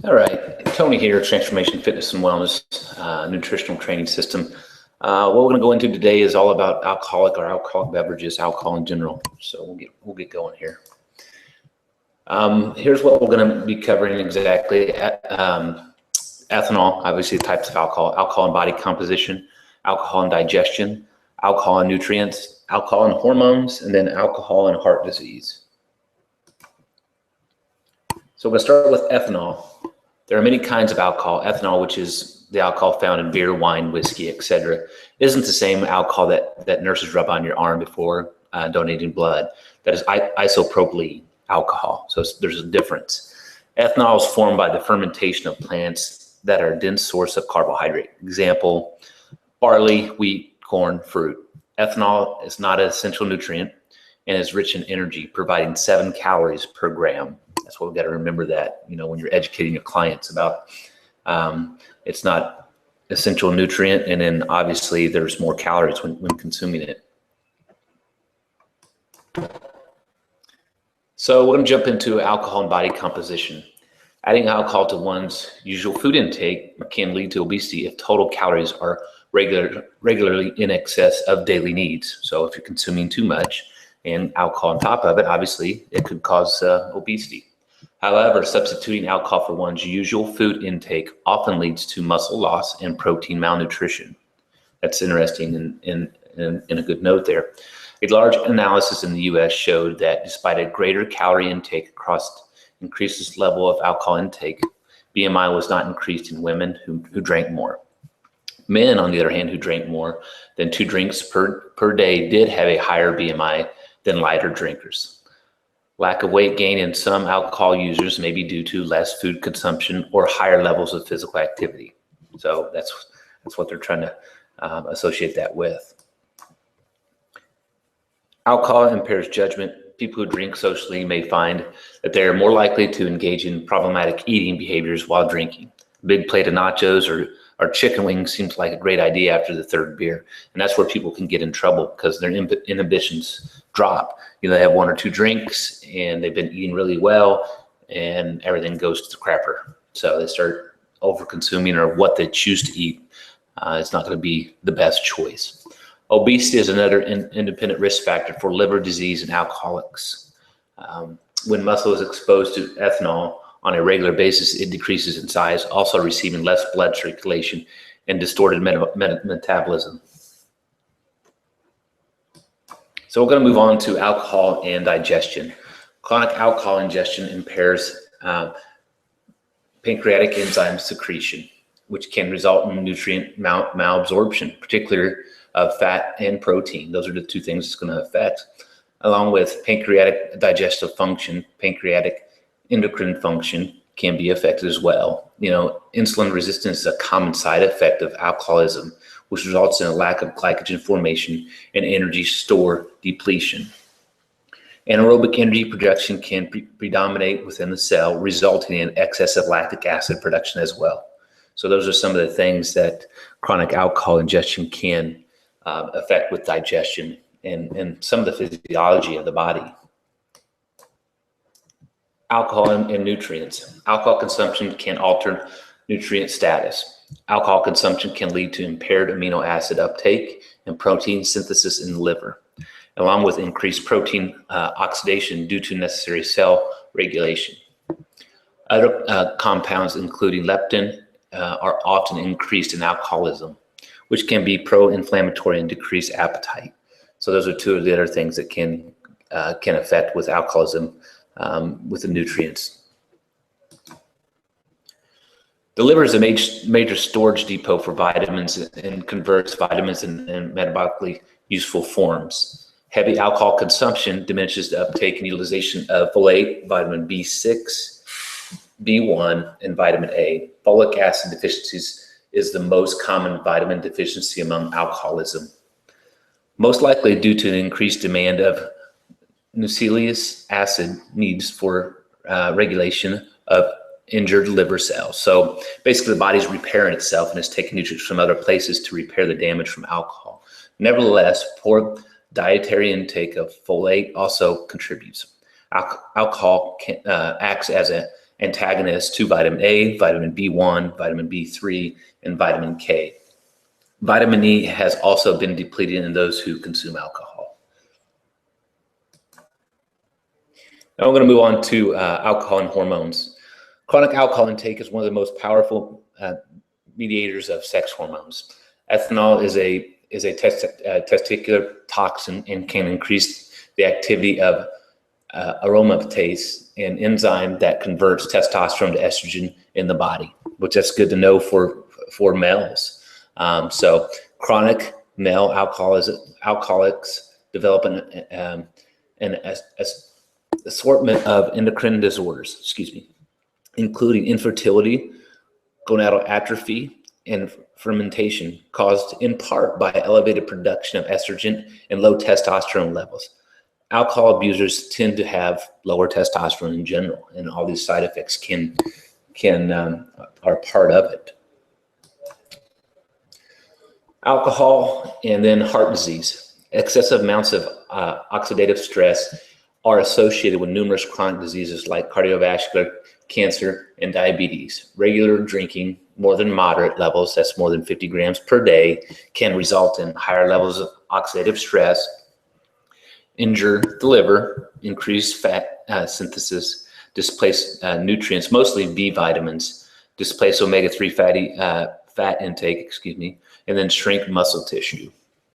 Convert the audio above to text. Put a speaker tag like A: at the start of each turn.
A: All right, Tony here, Transformation Fitness and Wellness Nutritional Training System. What we're going to go into today is all about alcoholic beverages, alcohol in general. So we'll get going here. Here's what we're going to be covering exactly. Ethanol, obviously types of alcohol and body composition, alcohol and digestion, alcohol and nutrients, alcohol and hormones, and then alcohol and heart disease. So we're going to start with ethanol. There are many kinds of alcohol. Ethanol, which is the alcohol found in beer, wine, whiskey, etc., isn't the same alcohol that nurses rub on your arm before donating blood. That is isopropyl alcohol. So there's a difference. Ethanol is formed by the fermentation of plants that are a dense source of carbohydrate. Example, barley, wheat, corn, fruit. Ethanol is not an essential nutrient and is rich in energy, providing 7 calories per gram. That's what we've got to remember that, when you're educating your clients about it's not essential nutrient, and then obviously there's more calories when consuming it. So we're going to jump into alcohol and body composition. Adding alcohol to one's usual food intake can lead to obesity if total calories are regularly in excess of daily needs. So if you're consuming too much and alcohol on top of it, obviously it could cause obesity. However, substituting alcohol for one's usual food intake often leads to muscle loss and protein malnutrition. That's interesting and a good note there. A large analysis in the US showed that despite a greater calorie intake across increased level of alcohol intake, BMI was not increased in women who drank more. Men, on the other hand, who drank more than 2 drinks per day did have a higher BMI than lighter drinkers. Lack of weight gain in some alcohol users may be due to less food consumption or higher levels of physical activity. So that's what they're trying to associate that with. Alcohol impairs judgment. People who drink socially may find that they are more likely to engage in problematic eating behaviors while drinking. A big plate of nachos or chicken wings seems like a great idea after the 3rd beer. And that's where people can get in trouble because their inhibitions drop. They have 1 or 2 drinks and they've been eating really well and everything goes to the crapper. So they start over consuming, or what they choose to eat. It's not going to be the best choice. Obesity is another independent risk factor for liver disease and alcoholics. When muscle is exposed to ethanol on a regular basis, it decreases in size, also receiving less blood circulation and distorted metabolism. So we're going to move on to alcohol and digestion. Chronic alcohol ingestion impairs pancreatic enzyme secretion, which can result in nutrient malabsorption, particularly of fat and protein. Those are the 2 things it's going to affect, along with pancreatic digestive function. Pancreatic endocrine function can be affected as well. Insulin resistance is a common side effect of alcoholism, which results in a lack of glycogen formation and energy store depletion. Anaerobic energy production can predominate within the cell, resulting in excessive lactic acid production as well. So those are some of the things that chronic alcohol ingestion can affect with digestion and some of the physiology of the body. Alcohol and nutrients. Alcohol consumption can alter nutrient status. Alcohol consumption can lead to impaired amino acid uptake and protein synthesis in the liver, along with increased protein oxidation due to necessary cell regulation. Other compounds, including leptin, are often increased in alcoholism, which can be pro-inflammatory and decrease appetite. So those are 2 of the other things that can affect with alcoholism with the nutrients. The liver is a major storage depot for vitamins and converts vitamins in metabolically useful forms. Heavy alcohol consumption diminishes the uptake and utilization of folate, vitamin B6, B1, and vitamin A. Folic acid deficiencies is the most common vitamin deficiency among alcoholism, most likely due to an increased demand of nucleic acid needs for regulation of injured liver cells. So basically the body's repairing itself and it's taking nutrients from other places to repair the damage from alcohol. Nevertheless, poor dietary intake of folate also contributes. Alcohol acts as an antagonists to vitamin A, vitamin B1, vitamin B3, and vitamin K. Vitamin E has also been depleted in those who consume alcohol. Now we're going to move on to alcohol and hormones. Chronic alcohol intake is one of the most powerful mediators of sex hormones. Ethanol is a testicular toxin and can increase the activity of aromatase, an enzyme that converts testosterone to estrogen in the body, which is good to know for males. So chronic male alcoholics develop an assortment of endocrine disorders, including infertility, gonadal atrophy, and fermentation, caused in part by elevated production of estrogen and low testosterone levels. Alcohol abusers tend to have lower testosterone in general, and all these side effects are part of it. Alcohol and then heart disease. Excessive amounts of oxidative stress are associated with numerous chronic diseases like cardiovascular, cancer, and diabetes. Regular drinking, more than moderate levels, that's more than 50 grams per day, can result in higher levels of oxidative stress, injure the liver, increase fat synthesis, displace nutrients, mostly B vitamins, displace omega-3 fat intake, and then shrink muscle tissue.